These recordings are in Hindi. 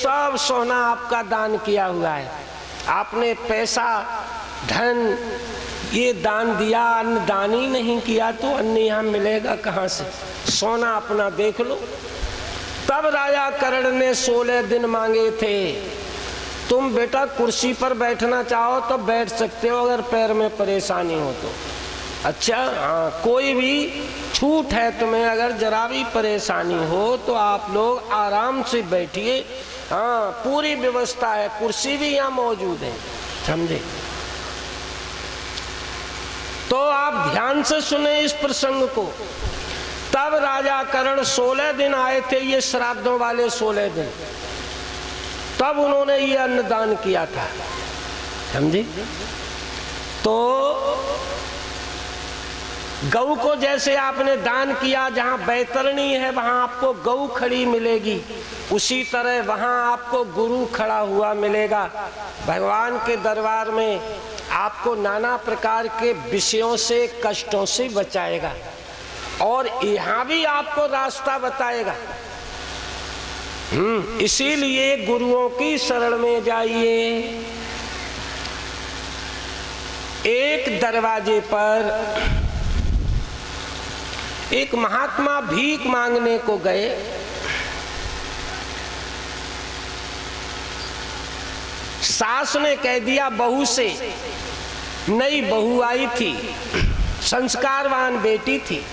सब सोना आपका दान किया हुआ है। आपने पैसा धन ये दान दिया, अन्न दान ही नहीं किया तो अन्न यहाँ मिलेगा कहाँ से? सोना अपना देख लो। तब राजा कर्ण ने 16 दिन मांगे थे। तुम बेटा कुर्सी पर बैठना चाहो तो बैठ सकते हो अगर पैर में परेशानी हो तो। अच्छा हाँ, कोई भी छूट है तुम्हें, अगर जरा भी परेशानी हो तो आप लोग आराम से बैठिए। हाँ, पूरी व्यवस्था है, कुर्सी भी यहाँ मौजूद है, समझे? तो आप ध्यान से सुने इस प्रसंग को। तब राजा कर्ण 16 दिन आए थे, ये श्राद्धों वाले 16 दिन, तब उन्होंने ये अन्नदान किया था, समझे? तो गऊ को जैसे आपने दान किया, जहां बैतरणी है वहां आपको गऊ खड़ी मिलेगी, उसी तरह वहां आपको गुरु खड़ा हुआ मिलेगा। भगवान के दरबार में आपको नाना प्रकार के विषयों से, कष्टों से बचाएगा और यहाँ भी आपको रास्ता बताएगा। इसीलिए गुरुओं की शरण में जाइए। एक दरवाजे पर एक महात्मा भीख मांगने को गए। सास ने कह दिया बहू से, नई बहू आई थी, संस्कारवान बेटी थी।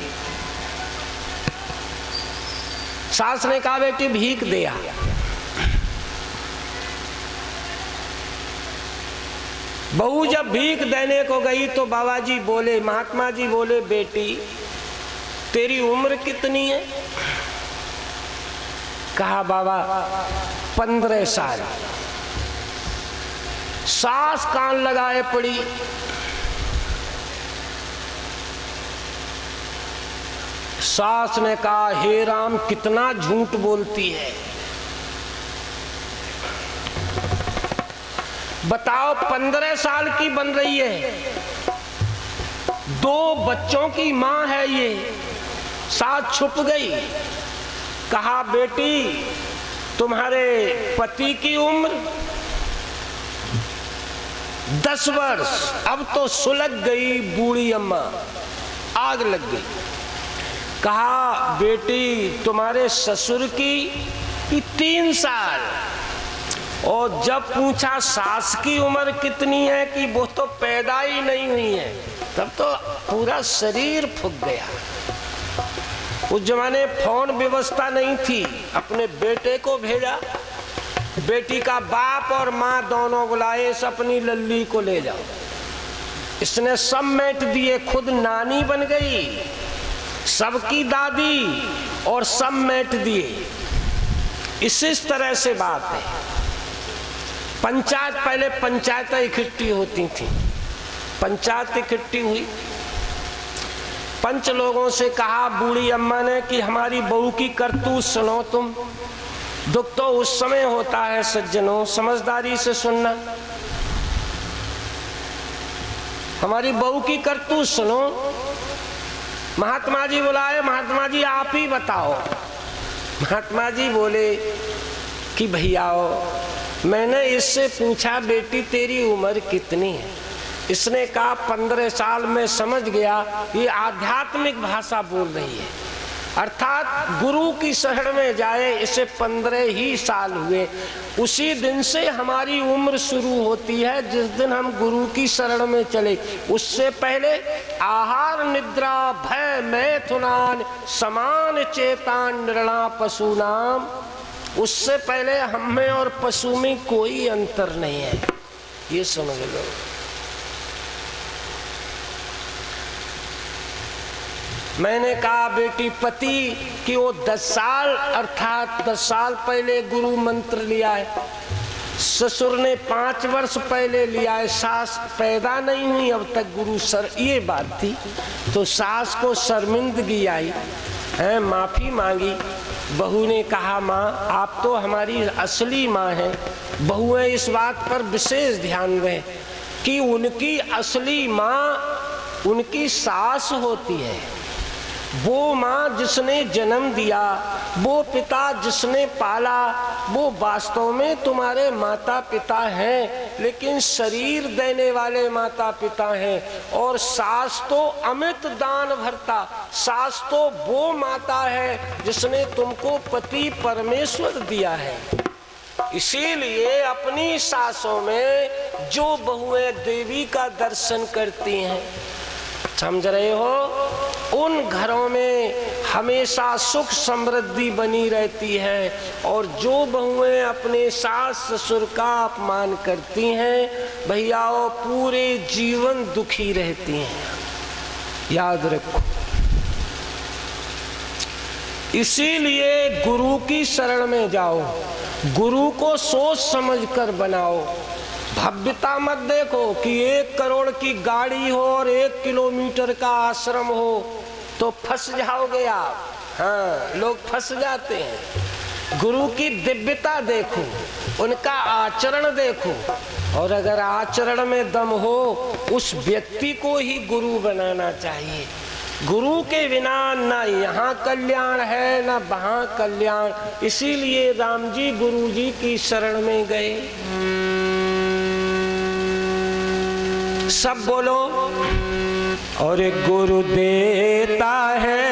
सास ने कहा बेटी भीख दे आ। बहू जब भीख देने को गई तो बाबा जी बोले, महात्मा जी बोले, बेटी तेरी उम्र कितनी है? कहा बाबा 15 साल। सास कान लगाए पड़ी। सास ने कहा हे राम कितना झूठ बोलती है, बताओ 15 साल की बन रही है, 2 बच्चों की मां है ये। सास छुप गई। कहा बेटी तुम्हारे पति की उम्र 10 वर्ष, अब तो सुलग गई बूढ़ी अम्मा, आग लग गई। कहा बेटी तुम्हारे ससुर की 3 साल। और जब पूछा सास की उम्र कितनी है कि वो तो पैदा ही नहीं हुई है, तब तो पूरा शरीर फूक गया। उस जमाने फोन व्यवस्था नहीं थी, अपने बेटे को भेजा, बेटी का बाप और माँ दोनों बुलाए, इस अपनी लल्ली को ले जाओ। इसने सब मेट दिए, खुद नानी बन गई, सबकी दादी और सब मेट दिए। इस तरह से बात है। पंचायत, पहले पंचायतें इकट्ठी होती थी, पंचायत इकट्ठी हुई। पंच लोगों से कहा बूढ़ी अम्मा ने कि हमारी बहू की करतूत सुनो तुम। दुख तो उस समय होता है सज्जनों, समझदारी से सुनना। हमारी बहू की करतूत सुनो। महात्मा जी बुलाए, महात्मा जी आप ही बताओ। महात्मा जी बोले कि भैयाओ मैंने इससे पूछा बेटी तेरी उम्र कितनी है? इसने कहा 15 साल में समझ गया ये आध्यात्मिक भाषा बोल रही है, अर्थात गुरु की शरण में जाए। इसे 15 ही साल हुए। उसी दिन से हमारी उम्र शुरू होती है जिस दिन हम गुरु की शरण में चले। उससे पहले आहार निद्रा भय मैथुनान समान चेतान नृणा पशुनाम, उससे पहले हम में और पशु में कोई अंतर नहीं है। ये समझ लो। मैंने कहा बेटी पति कि वो 10 साल अर्थात 10 साल पहले गुरु मंत्र लिया है, ससुर ने 5 वर्ष पहले लिया है, सास पैदा नहीं हुई अब तक गुरु सर, ये बात थी। तो सास को शर्मिंदगी आई है, माफी मांगी। बहू ने कहा माँ आप तो हमारी असली माँ हैं। बहुएं इस बात पर विशेष ध्यान दें कि उनकी असली माँ उनकी सास होती है। वो माँ जिसने जन्म दिया, वो पिता जिसने पाला, वो वास्तव में तुम्हारे माता पिता हैं, लेकिन शरीर देने वाले माता पिता हैं। और सास तो अमित दान भरता, सास तो वो माता है जिसने तुमको पति परमेश्वर दिया है। इसीलिए अपनी सासों में जो बहुएं देवी का दर्शन करती हैं, समझ रहे हो, उन घरों में हमेशा सुख समृद्धि बनी रहती है। और जो बहुएं अपने सास ससुर का अपमान करती हैं, भैया वो पूरे जीवन दुखी रहती हैं, याद रखो। इसीलिए गुरु की शरण में जाओ, गुरु को सोच समझ कर बनाओ। भव्यता मत देखो कि 1 करोड़ की गाड़ी हो और 1 किलोमीटर का आश्रम हो तो फंस जाओगे आप। हाँ, लोग फंस जाते हैं। गुरु की दिव्यता देखो, उनका आचरण देखो, और अगर आचरण में दम हो उस व्यक्ति को ही गुरु बनाना चाहिए। गुरु के बिना ना यहाँ कल्याण है ना वहाँ कल्याण। इसीलिए राम जी गुरु जी की शरण में गए। सब बोलो, और गुरु देता है